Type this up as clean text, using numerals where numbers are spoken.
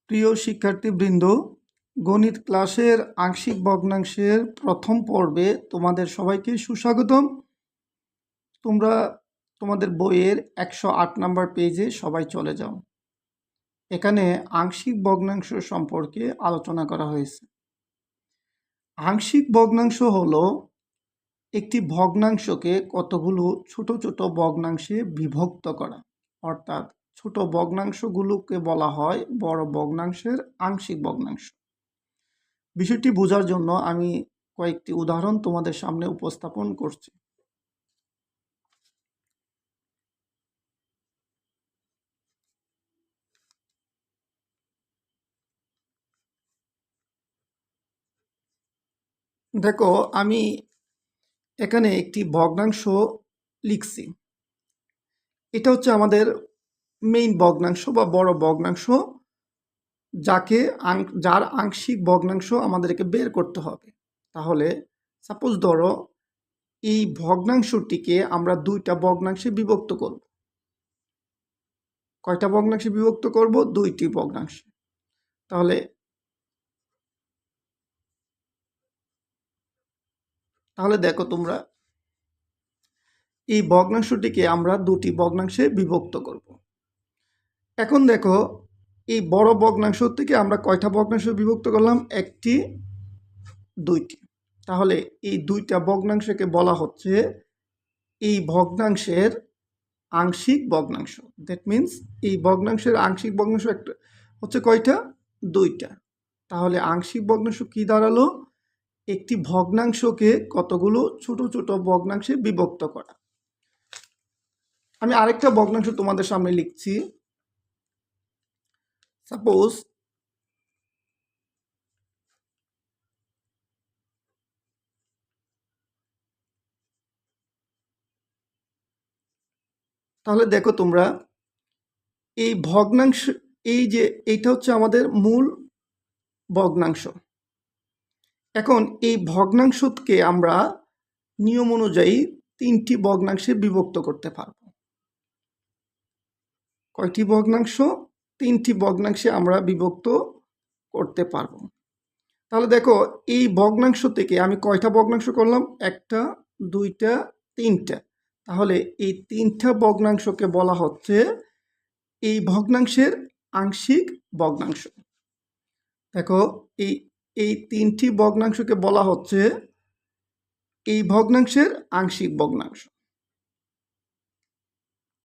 প্রিয় শিক্ষার্থীবৃন্দ, গণিত ক্লাসের আংশিক ভগ্নাংশের প্রথম পর্বে তোমাদের সবাইকে সুস্বাগতম। তোমরা তোমাদের বইয়ের 108 নম্বর পেজে সবাই চলে যাও। এখানে আংশিক ভগ্নাংশ সম্পর্কে আলোচনা করা হয়েছে। আংশিক ভগ্নাংশ হলো একটি ভগ্নাংশকে কতগুলো ছোট ছোট ভগ্নাংশে বিভক্ত করা, অর্থাৎ ছোট ভগ্নাংশগুলোকে বলা হয় বড় ভগ্নাংশের আংশিক ভগ্নাংশ। বিষয়টি বোঝার জন্য আমি কয়েকটি উদাহরণ তোমাদের সামনে উপস্থাপন করছি। দেখো, আমি এখানে একটি ভগ্নাংশ লিখছি। এটা হচ্ছে আমাদের মেইন ভগ্নাংশ বা বড় ভগ্নাংশ, যার আংশিক ভগ্নাংশ আমাদেরকে বের করতে হবে। তাহলে সাপোজ ধরো এই ভগ্নাংশটিকে আমরা দুইটা ভগ্নাংশে বিভক্ত করব। কয়টা ভগ্নাংশে বিভক্ত করব? দুইটি ভগ্নাংশে। তাহলে দেখো, তোমরা এই ভগ্নাংশটিকে আমরা দুটি ভগ্নাংশে বিভক্ত করব। এখন দেখো, এই বড় ভগ্নাংশ থেকে আমরা কয়টা ভগ্নাংশে বিভক্ত করলাম? একটি, দুইটি। তাহলে এই দুইটা ভগ্নাংশকে বলা হচ্ছে এই ভগ্নাংশের আংশিক ভগ্নাংশ। দ্যাট মিন্স এই ভগ্নাংশের আংশিক ভগ্নাংশ একটা হচ্ছে কয়টা? দুইটা। তাহলে আংশিক ভগ্নাংশ কি দাঁড়ালো? একটি ভগ্নাংশকে কতগুলো ছোট ছোট ভগ্নাংশে বিভক্ত করা। আমি আরেকটা ভগ্নাংশ তোমাদের সামনে লিখছি। সাপোজ তাহলে দেখো তোমরা, এই ভগ্নাংশ, এইটা হচ্ছে আমাদের মূল ভগ্নাংশ। এখন এই ভগ্নাংশকে আমরা নিয়ম অনুযায়ী তিনটি ভগ্নাংশে বিভক্ত করতে পারব। কয়টি ভগ্নাংশ? তিনটি ভগ্নাংশে আমরা বিভক্ত করতে পারব। তাহলে দেখো, এই ভগ্নাংশ থেকে আমি কয়টা ভগ্নাংশ করলাম? একটা, দুইটা, তিনটা। তাহলে এই তিনটা ভগ্নাংশকে বলা হচ্ছে এই ভগ্নাংশের আংশিক ভগ্নাংশ। দেখো, এই তিনটি ভগ্নাংশকে বলা হচ্ছে এই ভগ্নাংশের আংশিক ভগ্নাংশ।